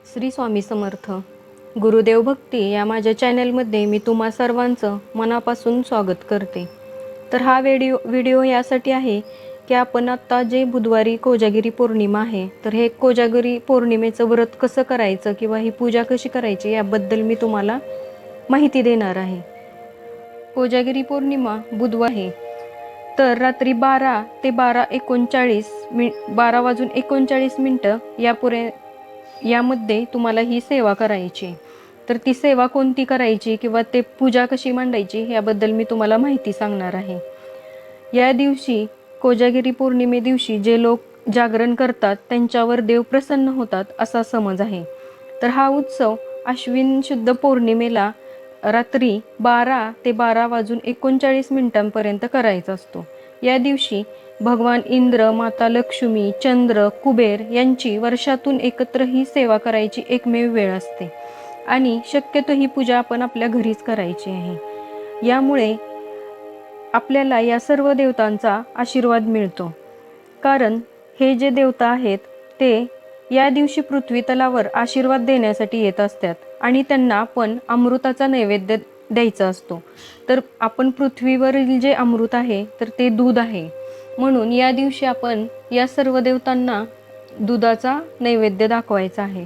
श्री स्वामी समर्थ. गुरुदेव भक्ती या माझ्या चॅनलमध्ये मी तुम्हा सर्वांचं मनापासून स्वागत करते. तर हा व्हिडिओ यासाठी आहे की आपण आत्ता जे बुधवारी कोजागिरी पौर्णिमा आहे, तर हे कोजागिरी पौर्णिमेचं व्रत कसं करायचं किंवा ही पूजा कशी करायची याबद्दल मी तुम्हाला माहिती देणार आहे. कोजागिरी पौर्णिमा बुधवार आहे, तर रात्री 12 ते 12:39 यामध्ये तुम्हाला ही सेवा करायची. तर ती सेवा कोणती करायची किंवा ते पूजा कशी मांडायची याबद्दल मी तुम्हाला माहिती सांगणार आहे. या दिवशी कोजागिरी पौर्णिमे दिवशी जे लोक जागरण करतात त्यांच्यावर देव प्रसन्न होतात असा समज आहे. तर हा उत्सव आश्विन शुद्ध पौर्णिमेला रात्री 12 ते 12:39 करायचा असतो. या दिवशी भगवान इंद्र, माता लक्ष्मी, चंद्र, कुबेर यांची वर्षातून एकत्र ही सेवा करायची एकमेव वेळ असते आणि शक्यतो ही पूजा आपण आपल्या घरीच करायची आहे. यामुळे आपल्याला या सर्व देवतांचा आशीर्वाद मिळतो, कारण हे जे देवता आहेत ते या दिवशी पृथ्वी तलावर आशीर्वाद देण्यासाठी येत असतात आणि त्यांना आपण अमृताचा नैवेद्य द्यायचा असतो. तर आपण पृथ्वीवरील जे अमृत आहे तर ते दूध आहे, म्हणून या दिवशी आपण या सर्व देवतांना दुधाचा नैवेद्य दाखवायचा आहे.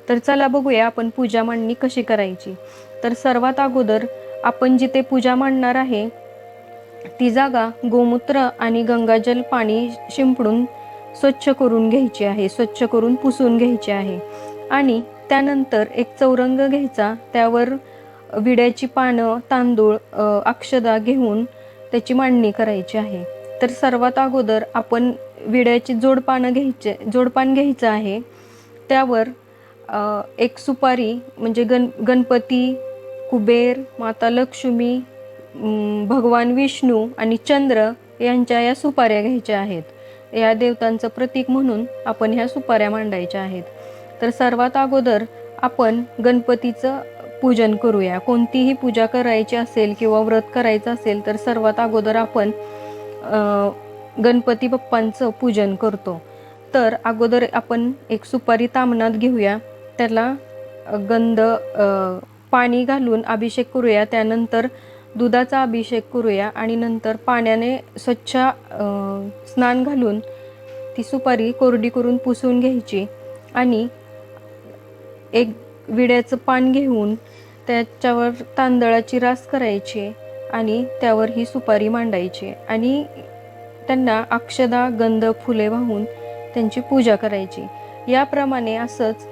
तर चला बघूया आपण पूजा मांडणी कशी करायची. तर सर्वात अगोदर आपण जिथे पूजा मांडणार आहे ती जागा गोमूत्र आणि गंगाजल पाणी शिंपडून स्वच्छ करून घ्यायची आहे, स्वच्छ करून पुसून घ्यायची आहे. आणि त्यानंतर एक चौरंग घ्यायचा, त्यावर विड्याची पानं, तांदूळ, अक्षदा घेऊन त्याची मांडणी करायची आहे. तर सर्वात अगोदर आपण विड्याची जोडपान घ्यायचं आहे. त्यावर एक सुपारी म्हणजे गणपती, कुबेर, माता लक्ष्मी, भगवान विष्णू आणि चंद्र यांच्या या सुपाऱ्या घ्यायच्या आहेत. या देवतांचं प्रतीक म्हणून आपण ह्या सुपाऱ्या मांडायच्या आहेत. तर सर्वात अगोदर आपण गणपतीचं पूजन करूया. कोणतीही पूजा करायची असेल किंवा व्रत करायचं असेल तर सर्वात अगोदर आपण गणपती बाप्पांचं पूजन करतो. तर अगोदर आपण एक सुपारी तामणात घेऊया, त्याला गंध पाणी घालून अभिषेक करूया. त्यानंतर दुधाचा अभिषेक करूया आणि नंतर पाण्याने स्वच्छ स्नान घालून ती सुपारी कोरडी करून पुसून घ्यायची आणि एक विड्याचं पान घेऊन त्याच्यावर तांदळाची रास करायची आणि त्यावर ही सुपारी मांडायची आणि त्यांना अक्षदा, गंध, फुले वाहून त्यांची पूजा करायची. याप्रमाणे असंच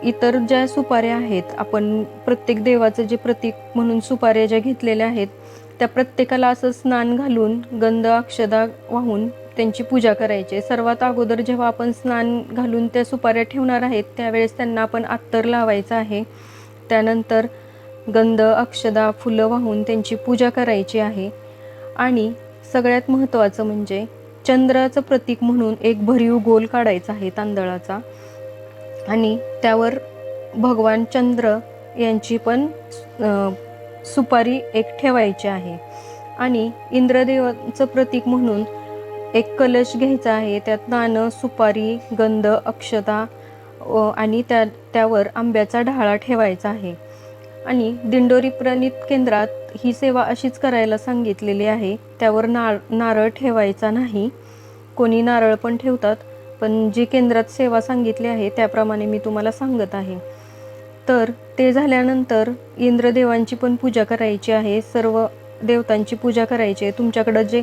इतर ज्या सुपाऱ्या आहेत, आपण प्रत्येक देवाचं जे प्रतीक म्हणून सुपाऱ्या ज्या घेतलेल्या आहेत त्या प्रत्येकाला असं स्नान घालून गंध, अक्षदा वाहून त्यांची पूजा करायची. सर्वात अगोदर जेव्हा आपण स्नान घालून त्या सुपाऱ्या ठेवणार आहेत त्यावेळेस त्यांना आपण अत्तर लावायचं आहे. त्यानंतर गंध, अक्षदा, फुलं वाहून त्यांची पूजा करायची आहे. आणि सगळ्यात महत्त्वाचं म्हणजे चंद्राचं प्रतीक म्हणून एक भरीव गोल काढायचा आहे तांदळाचा आणि त्यावर भगवान चंद्र यांची पण सुपारी एक ठेवायची आहे. आणि इंद्रदेवाचं प्रतीक म्हणून एक कलश घ्यायचा आहे, त्यात नाणं, सुपारी, गंध, अक्षता आणि त्यावर आंब्याचा ढाळा ठेवायचा आहे. आणि दिंडोरी प्रणित केंद्रात ही सेवा अशीच करायला सांगितलेली आहे. त्यावर नारळ ठेवायचा नाही. कोणी नारळ पण ठेवतात, पण जी केंद्रात सेवा सांगितली आहे त्याप्रमाणे मी तुम्हाला सांगत आहे. तर ते झाल्यानंतर इंद्रदेवांची पण पूजा करायची आहे, सर्व देवतांची पूजा करायची आहे. तुमच्याकडं जे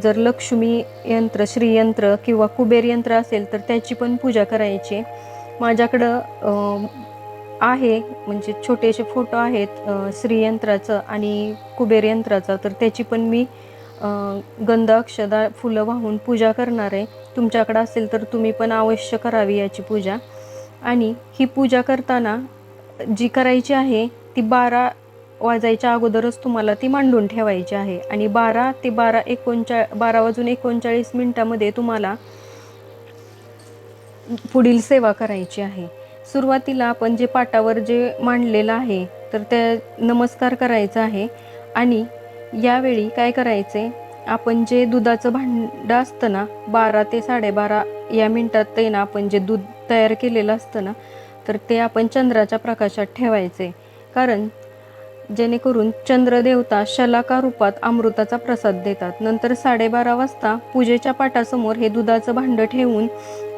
जर लक्ष्मी यंत्र, श्रीयंत्र किंवा कुबेर यंत्र असेल तर त्याची पण पूजा करायची. माझ्याकडं आहे, म्हणजे छोटेसे फोटो आहेत श्रीयंत्राचं आणि कुबेर यंत्राचं, तर त्याची पण मी गंध, अक्षदा, फुलं वाहून पूजा करणार आहे. तुमच्याकडं असेल तर तुम्ही पण अवश्य करावी याची पूजा. आणि ही पूजा करताना जी करायची आहे ती 12 वाजायच्या अगोदरच तुम्हाला ती मांडून ठेवायची आहे आणि 12 ते 12:39 तुम्हाला पुढील सेवा करायची आहे. सुरुवातीला आपण जे पाटावर जे मांडलेलं आहे तर ते नमस्कार करायचा आहे. आणि यावेळी काय करायचे, आपण जे दुधाचं भांडं असतं ना, 12 ते 12:30 या मिनिटात आहे ना आपण जे दूध तयार केलेलं असतं ना, तर ते आपण चंद्राच्या प्रकाशात ठेवायचे, कारण जेणेकरून चंद्रदेवता शलाका रूपात अमृताचा प्रसाद देतात. नंतर 12:30 वाजता पूजेच्या पाटासमोर हे दुधाचं भांडं ठेवून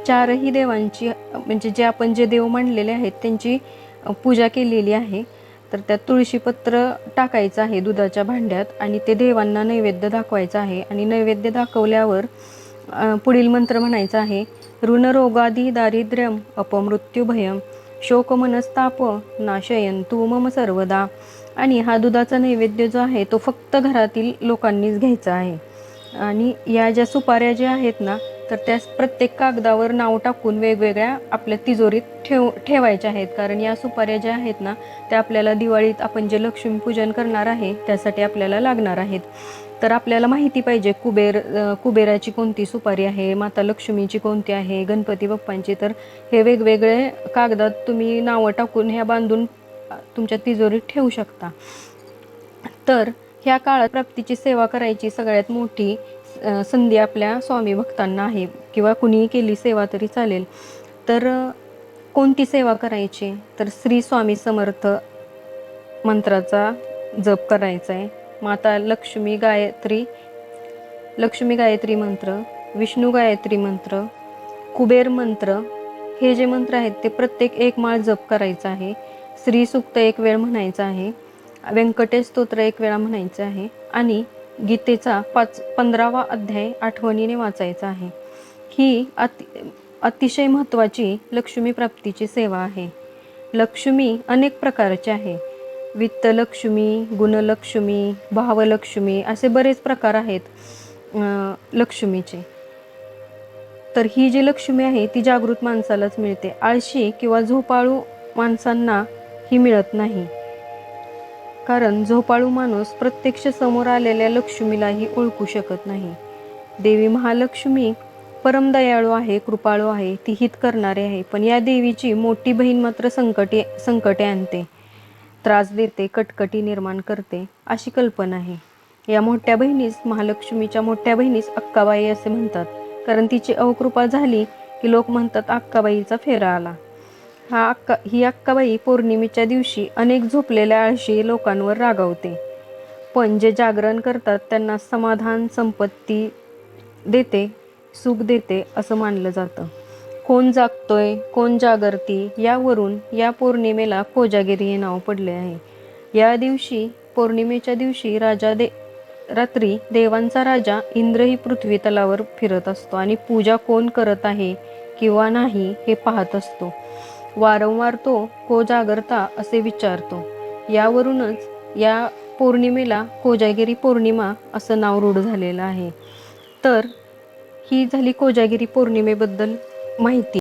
चारही देवांची, म्हणजे जे आपण जे देव मांडलेले आहेत त्यांची पूजा केलेली आहे, तर त्यात तुळशीपत्र टाकायचं आहे दुधाच्या भांड्यात आणि ते देवांना नैवेद्य दाखवायचं आहे. आणि नैवेद्य दाखवल्यावर पुढील मंत्र म्हणायचा आहे, ऋणरोगादी दारिद्र्यम अपमृत्युभयम शोकमनस्ताप नाशयन्तु मम सर्वदा. आणि हा दुधाचा नैवेद्य जो आहे तो फक्त घरातील लोकांनीच घ्यायचा आहे. आणि या ज्या सुपाऱ्या ज्या आहेत ना, तर त्या प्रत्येक कागदावर नाव टाकून वेगवेगळ्या आपल्या तिजोरीत ठेवायच्या आहेत, कारण या सुपाऱ्या ज्या आहेत ना त्या आपल्याला दिवाळीत आपण जे लक्ष्मीपूजन करणार आहे त्यासाठी आपल्याला लागणार आहेत. तर आपल्याला माहिती पाहिजे कुबेराची कोणती सुपारी आहे, माता लक्ष्मीची कोणती आहे, गणपती बाप्पांची. तर हे वेगवेगळे कागदात तुम्ही नावं टाकून ह्या बांधून तुमच्या तिजोरीत ठेवू शकता. तर ह्या काळात प्राप्तीची सेवा करायची सगळ्यात मोठी संधी आपल्या स्वामी भक्तांना आहे, किंवा कुणीही केली सेवा तरी चालेल. तर कोणती सेवा करायची, तर श्री स्वामी समर्थ मंत्राचा जप करायचा आहे. माता लक्ष्मी गायत्री मंत्र, विष्णू गायत्री मंत्र, कुबेर मंत्र, हे जे मंत्र आहेत ते प्रत्येक एक माळ जप करायचा आहे. श्री सूक्त एक वेळ म्हणायचा आहे, व्यंकटेश स्तोत्र एक वेळा म्हणायचं आहे आणि गीतेचा 15वा अध्याय आठवणीने वाचायचा आहे. ही अतिशय महत्त्वाची लक्ष्मी प्राप्तीची सेवा आहे. लक्ष्मी अनेक प्रकारची आहे. वित्तलक्ष्मी, गुणलक्ष्मी, भावलक्ष्मी असे बरेच प्रकार आहेत लक्ष्मीचे. तर ही जी लक्ष्मी आहे ती जागृत माणसालाच मिळते. आळशी किंवा झोपाळू माणसांना ही मिळत नाही, कारण झोपाळू माणूस प्रत्यक्ष समोर आलेल्या लक्ष्मीलाही ओळखू शकत नाही. देवी महालक्ष्मी परमदयाळू आहे, कृपाळू आहे, ती हित करणारी आहे. पण या देवीची मोठी बहीण मात्र संकटे आणते, त्रास देते, कटकटी निर्माण करते, अशी कल्पना आहे. या मोठ्या बहिणीस, महालक्ष्मीच्या मोठ्या बहिणीस अक्काबाई असे म्हणतात, कारण तिची अवकृपा झाली की लोक म्हणतात अक्काबाईचा फेरा आला. ही अक्काबाई पौर्णिमेच्या दिवशी अनेक झोपलेल्या आळशी लोकांवर रागावते, पण जे जागरण करतात त्यांना समाधान, संपत्ती देते, सुख देते असं मानलं जातं. कोण जागतोय, कोण जागरती, यावरून या पौर्णिमेला कोजागिरी हे नाव पडले आहे. या दिवशी, पौर्णिमेच्या दिवशी रात्री देवांचा राजा इंद्रही पृथ्वी तलावर फिरत असतो आणि पूजा कोण करत आहे किंवा नाही हे पाहत असतो. वारंवार तो को जागरता असे विचारतो. यावरूनच या पौर्णिमेला कोजागिरी पौर्णिमा असं नाव रूढ झालेलं आहे. तर ही झाली कोजागिरी पौर्णिमेबद्दल माहिती.